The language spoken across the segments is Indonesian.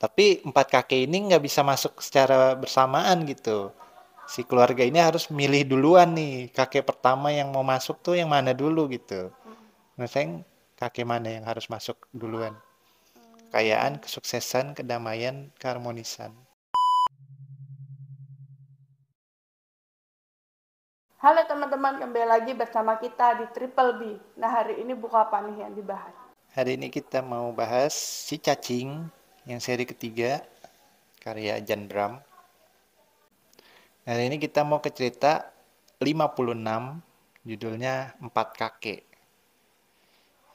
Tapi empat kakek ini nggak bisa masuk secara bersamaan gitu. Si keluarga ini harus milih duluan nih, kakek pertama yang mau masuk tuh yang mana dulu gitu. Maksudnya kakek mana yang harus masuk duluan? Kekayaan, kesuksesan, kedamaian, keharmonisan. Halo teman-teman, kembali lagi bersama kita di Triple B. Nah, hari ini buku apa nih yang dibahas? Hari ini kita mau bahas Si Cacing yang seri ketiga, karya Jan Bram. Hari ini kita mau ke cerita 56, judulnya Empat Kakek.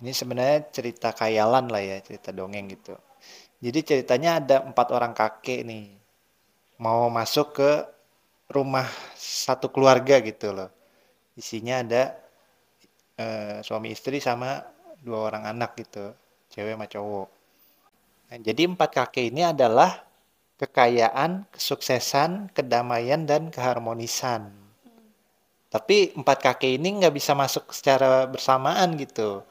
Ini sebenarnya cerita khayalan lah ya, cerita dongeng gitu. Jadi ceritanya ada empat orang kakek nih, mau masuk ke rumah satu keluarga gitu loh. Isinya ada suami istri sama dua orang anak gitu, cewek sama cowok. Nah, jadi empat kakek ini adalah kekayaan, kesuksesan, kedamaian, dan keharmonisan. Tapi empat kakek ini nggak bisa masuk secara bersamaan gitu.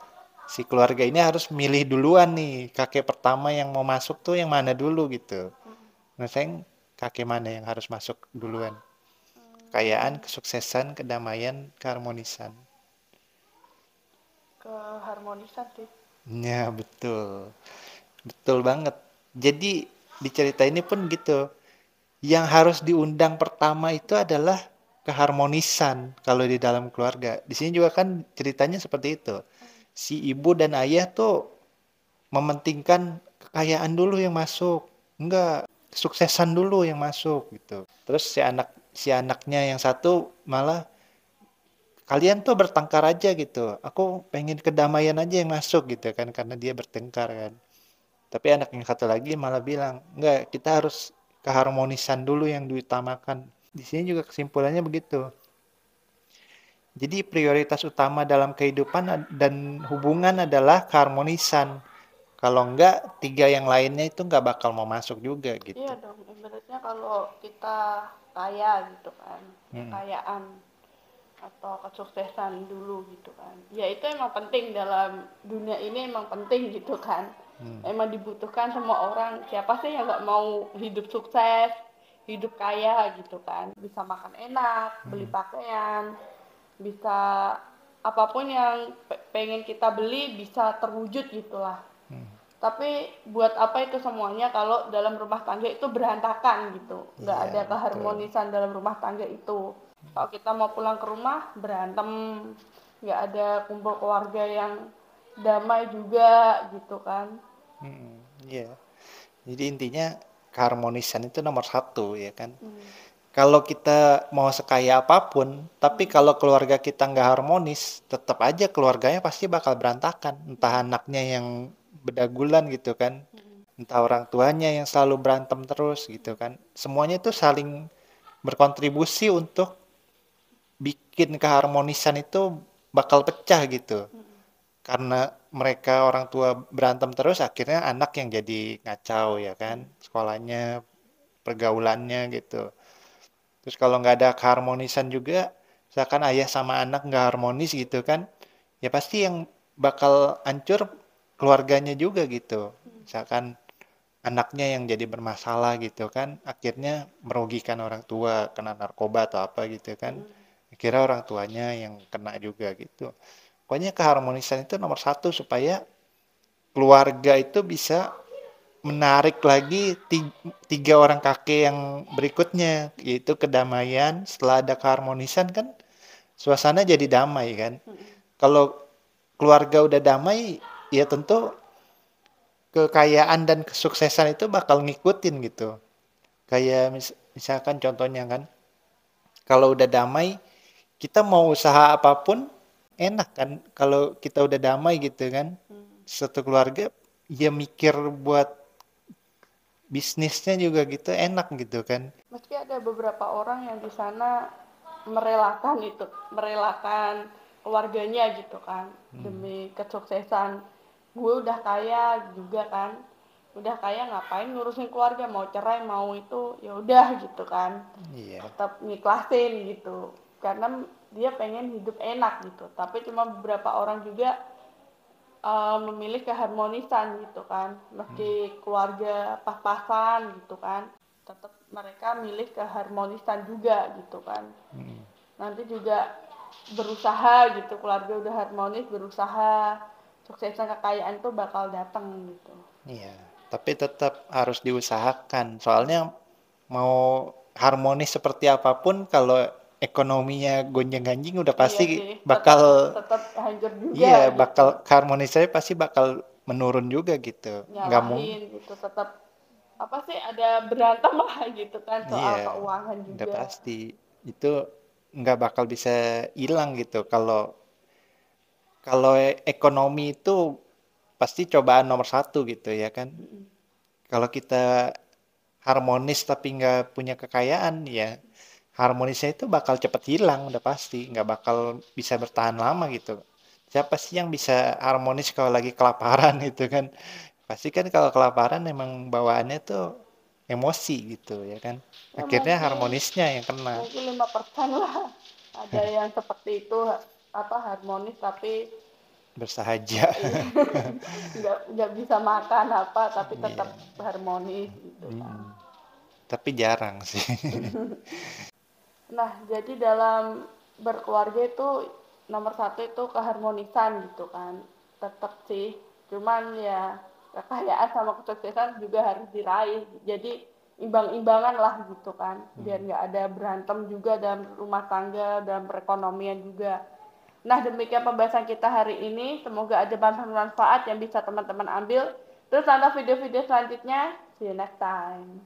Si keluarga ini harus milih duluan nih, kakek pertama yang mau masuk tuh yang mana dulu gitu. Maksudnya kakek mana yang harus masuk duluan? Kekayaan, kesuksesan, kedamaian, keharmonisan. Keharmonisan sih. Ya, betul. Betul banget. Jadi di cerita ini pun gitu. Yang harus diundang pertama itu adalah keharmonisan kalau di dalam keluarga. Di sini juga kan ceritanya seperti itu. Si ibu dan ayah tuh mementingkan kekayaan dulu yang masuk. Enggak, kesuksesan dulu yang masuk gitu. Terus si anaknya yang satu malah kalian tuh bertengkar aja gitu. Aku pengen kedamaian aja yang masuk gitu kan karena dia bertengkar kan. Tapi anak yang satu lagi malah bilang, enggak, kita harus keharmonisan dulu yang diutamakan. Di sini juga kesimpulannya begitu. Jadi prioritas utama dalam kehidupan dan hubungan adalah keharmonisan. Kalau enggak, tiga yang lainnya itu enggak bakal mau masuk juga Iya gitu. dong, ibaratnya kalau kita kaya gitu kan, Hmm. kekayaan atau kesuksesan dulu gitu kan. Ya itu emang penting dalam dunia ini, emang penting gitu kan. Hmm. Emang dibutuhkan semua orang. Siapa sih yang nggak mau hidup sukses, hidup kaya gitu kan. Bisa makan enak, beli Hmm. pakaian, bisa apapun yang pengen kita beli bisa terwujud gitulah. Hmm. Tapi buat apa itu semuanya kalau dalam rumah tangga itu berantakan gitu, nggak Iya, ada betul. keharmonisan dalam rumah tangga itu. Kalau kita mau pulang ke rumah berantem, nggak ada kumpul keluarga yang damai juga gitu kan. Hmm. Iya. Jadi intinya keharmonisan itu nomor satu ya kan. Hmm. Kalau kita mau sekaya apapun, tapi Hmm. kalau keluarga kita nggak harmonis, tetap aja keluarganya pasti bakal berantakan. Entah anaknya yang bedagulan gitu kan, Hmm. entah orang tuanya yang selalu berantem terus gitu kan. Semuanya itu saling berkontribusi untuk bikin keharmonisan itu bakal pecah gitu. Hmm. Karena mereka orang tua berantem terus, akhirnya anak yang jadi ngacau ya kan, Hmm. sekolahnya, pergaulannya gitu. Terus kalau nggak ada keharmonisan juga, misalkan ayah sama anak nggak harmonis gitu kan, ya pasti yang bakal hancur keluarganya juga gitu. Misalkan anaknya yang jadi bermasalah gitu kan, akhirnya merugikan orang tua, kena narkoba atau apa gitu kan. Hmm. Akhirnya orang tuanya yang kena juga gitu. Pokoknya keharmonisan itu nomor satu supaya keluarga itu bisa menarik lagi tiga orang kakek yang berikutnya, yaitu kedamaian. Setelah ada keharmonisan kan suasana jadi damai kan. Hmm. Kalau keluarga udah damai, ya tentu kekayaan dan kesuksesan itu bakal ngikutin gitu. Kayak misalkan contohnya kan, kalau udah damai, kita mau usaha apapun enak kan. Kalau kita udah damai gitu kan, Hmm. satu keluarga, ya mikir buat bisnisnya juga gitu enak gitu kan. Meski ada beberapa orang yang di sana merelakan itu, merelakan keluarganya gitu kan Hmm. demi kesuksesan. Gue udah kaya juga kan, udah kaya ngapain ngurusin keluarga, mau cerai mau itu ya udah gitu kan, Iya. tetap ngiklasin gitu karena dia pengen hidup enak gitu. Tapi cuma beberapa orang juga memilih keharmonisan gitu kan, meski keluarga pas-pasan gitu kan, tetap mereka milih keharmonisan juga gitu kan. Nanti juga berusaha gitu, keluarga udah harmonis, berusaha, suksesnya kekayaan tuh bakal datang gitu. Iya, tapi tetap harus diusahakan. Soalnya mau harmonis seperti apapun, kalau ekonominya gonjang-ganjing udah Iya pasti sih, tetap bakal, tetap hancur juga iya, gitu, bakal keharmonisannya pasti bakal menurun juga gitu. Nggak mau, nyalahin gitu, tetap apa sih, ada berantem lah gitu kan soal iya, keuangan udah juga. pasti. Itu nggak bakal bisa hilang gitu. Kalau kalau ekonomi itu pasti cobaan nomor satu gitu ya kan. Kalau kita harmonis tapi nggak punya kekayaan, ya harmonisnya itu bakal cepet hilang udah pasti, nggak bakal bisa bertahan lama gitu. Siapa sih yang bisa harmonis kalau lagi kelaparan gitu kan? Pasti kan kalau kelaparan emang bawaannya tuh emosi gitu ya kan. Ya Akhirnya mungkin harmonisnya yang kena. mungkin 5% lah ada yang seperti itu, apa, harmonis tapi Bersahaja. nggak bisa makan apa tapi Iya. tetap harmonis gitu kan. Mm. Tapi jarang sih. Nah, jadi dalam berkeluarga itu nomor satu itu keharmonisan gitu kan. Tetap sih, cuman ya kekayaan sama kesuksesan juga harus diraih. Jadi imbang-imbangan lah gitu kan, biar nggak ada berantem juga dalam rumah tangga, dalam perekonomian juga. Nah, demikian pembahasan kita hari ini. Semoga ada manfaat yang bisa teman-teman ambil. Terus nonton video-video selanjutnya. See you next time.